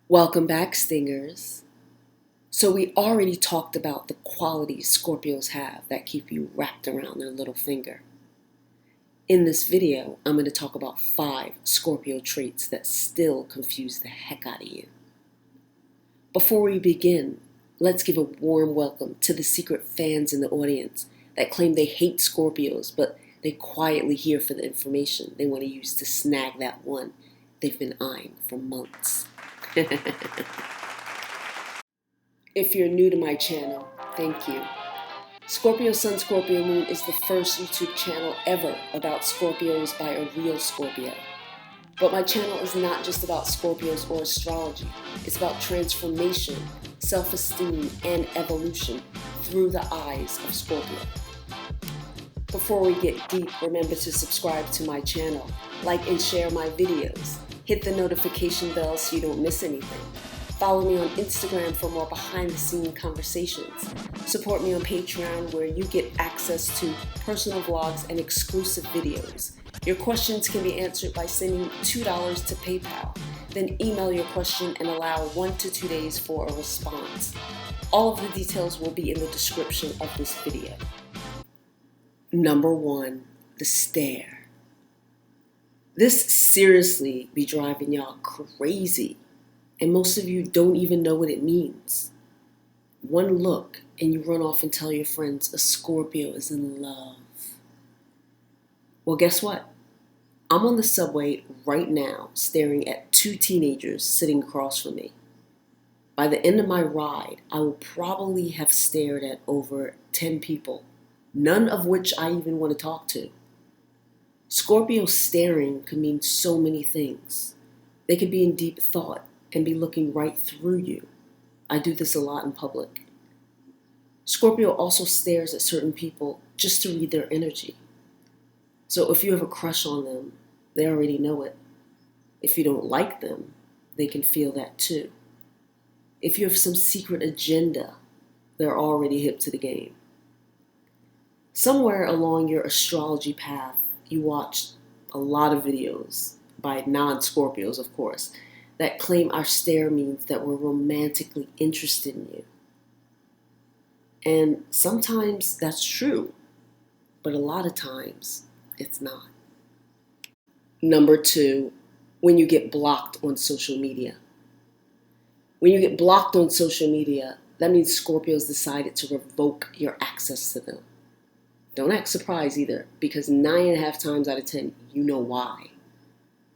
Welcome back, Stingers. So we already talked about the qualities Scorpios have that keep you wrapped around their little finger. In this video, I'm going to talk about 5 Scorpio traits that still confuse the heck out of you. Before we begin, let's give a warm welcome to the secret fans in the audience that claim they hate Scorpios, but they quietly here for the information they want to use to snag that one they've been eyeing for months. If you're new to my channel, thank you. ScorpioSunScorpioMoon is the first YouTube channel ever about Scorpios by a real Scorpio. But my channel is not just about Scorpios or astrology. It's about transformation, self-esteem, and evolution through the eyes of Scorpio. Before we get deep, remember to subscribe to my channel, like and share my videos. Hit the notification bell so you don't miss anything. Follow me on Instagram for more behind-the-scenes conversations. Support me on Patreon where you get access to personal vlogs and exclusive videos. Your questions can be answered by sending $2 to PayPal. Then email your question and allow 1 to 2 days for a response. All of the details will be in the description of this video. Number 1, the stare. This seriously be driving y'all crazy. And most of you don't even know what it means. One look and you run off and tell your friends a Scorpio is in love. Well, guess what? I'm on the subway right now staring at 2 teenagers sitting across from me. By the end of my ride, I will probably have stared at over 10 people, none of which I even want to talk to. Scorpio staring could mean so many things. They could be in deep thought and be looking right through you. I do this a lot in public. Scorpio also stares at certain people just to read their energy. So if you have a crush on them, they already know it. If you don't like them, they can feel that too. If you have some secret agenda, they're already hip to the game. Somewhere along your astrology path, you watched a lot of videos by non-Scorpios, of course, that claim our stare means that we're romantically interested in you. And sometimes that's true, but a lot of times it's not. Number 2, when you get blocked on social media. When you get blocked on social media, that means Scorpios decided to revoke your access to them. Don't act surprised either, because 9.5 times out of 10, you know why.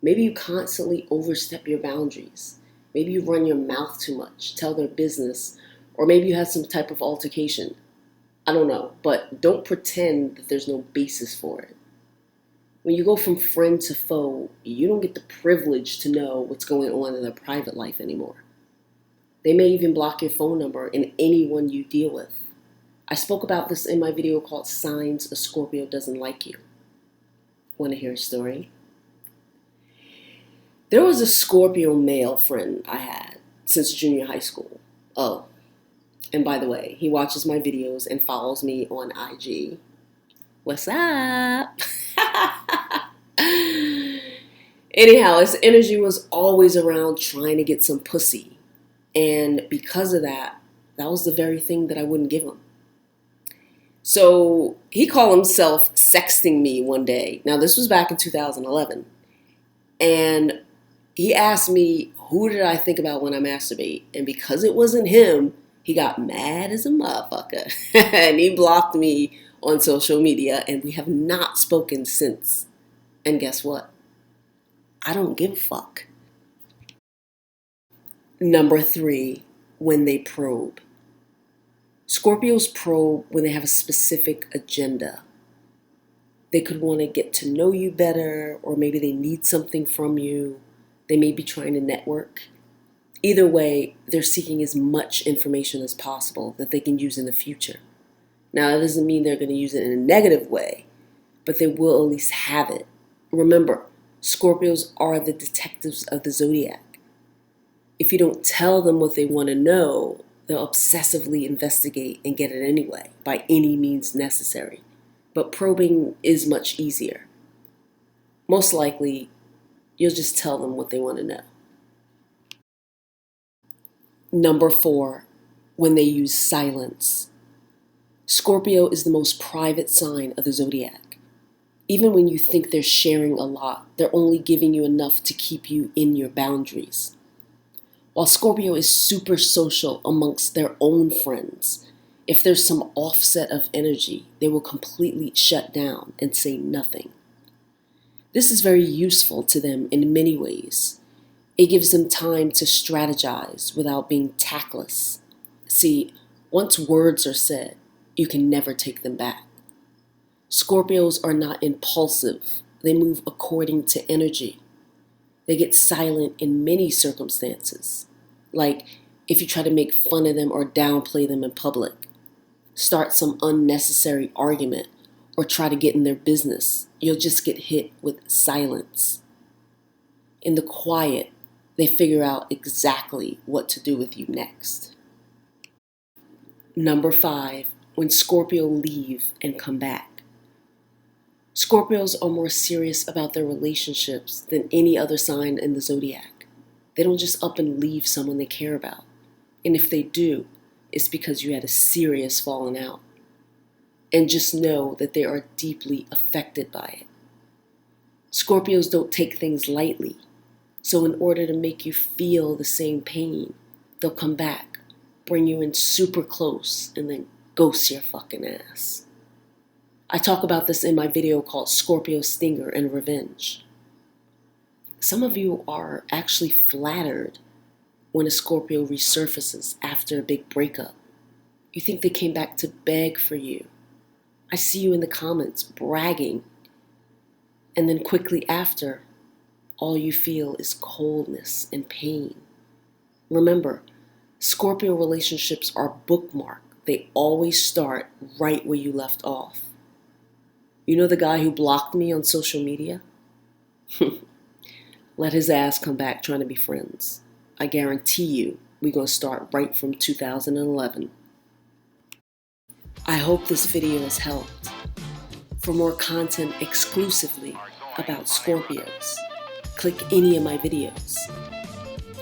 Maybe you constantly overstep your boundaries. Maybe you run your mouth too much, tell their business, or maybe you had some type of altercation. I don't know, but don't pretend that there's no basis for it. When you go from friend to foe, you don't get the privilege to know what's going on in their private life anymore. They may even block your phone number and anyone you deal with. I spoke about this in my video called Signs a Scorpio Doesn't Like You. Want to hear a story? There was a Scorpio male friend I had since junior high school. Oh, and by the way, he watches my videos and follows me on IG. What's up? Anyhow, his energy was always around trying to get some pussy. And because of that, that was the very thing that I wouldn't give him. So he called himself sexting me one day. Now, this was back in 2011. And he asked me, who did I think about when I masturbate? And because it wasn't him, he got mad as a motherfucker. And he blocked me on social media, and we have not spoken since. And guess what? I don't give a fuck. Number 3, when they probe. Scorpios probe when they have a specific agenda. They could want to get to know you better, or maybe they need something from you. They may be trying to network. Either way, they're seeking as much information as possible that they can use in the future. Now, that doesn't mean they're going to use it in a negative way, but they will at least have it. Remember, Scorpios are the detectives of the zodiac. If you don't tell them what they want to know, they'll obsessively investigate and get it anyway, by any means necessary. But probing is much easier. Most likely, you'll just tell them what they want to know. Number 4, when they use silence. Scorpio is the most private sign of the zodiac. Even when you think they're sharing a lot, they're only giving you enough to keep you in your boundaries. While Scorpio is super social amongst their own friends, if there's some offset of energy, they will completely shut down and say nothing. This is very useful to them in many ways. It gives them time to strategize without being tactless. See, once words are said, you can never take them back. Scorpios are not impulsive. They move according to energy. They get silent in many circumstances, like if you try to make fun of them or downplay them in public, start some unnecessary argument, or try to get in their business, you'll just get hit with silence. In the quiet, they figure out exactly what to do with you next. Number 5, when Scorpio leave and come back. Scorpios are more serious about their relationships than any other sign in the zodiac. They don't just up and leave someone they care about. And if they do, it's because you had a serious falling out. And just know that they are deeply affected by it. Scorpios don't take things lightly. So in order to make you feel the same pain, they'll come back, bring you in super close, and then ghost your fucking ass. I talk about this in my video called Scorpio Stinger and Revenge. Some of you are actually flattered when a Scorpio resurfaces after a big breakup. You think they came back to beg for you. I see you in the comments bragging. And then quickly after, all you feel is coldness and pain. Remember, Scorpio relationships are bookmarked. They always start right where you left off. You know the guy who blocked me on social media? Let his ass come back trying to be friends. I guarantee you we're going to start right from 2011. I hope this video has helped. For more content exclusively about Scorpios, click any of my videos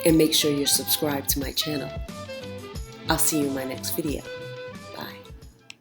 and make sure you're subscribed to my channel. I'll see you in my next video.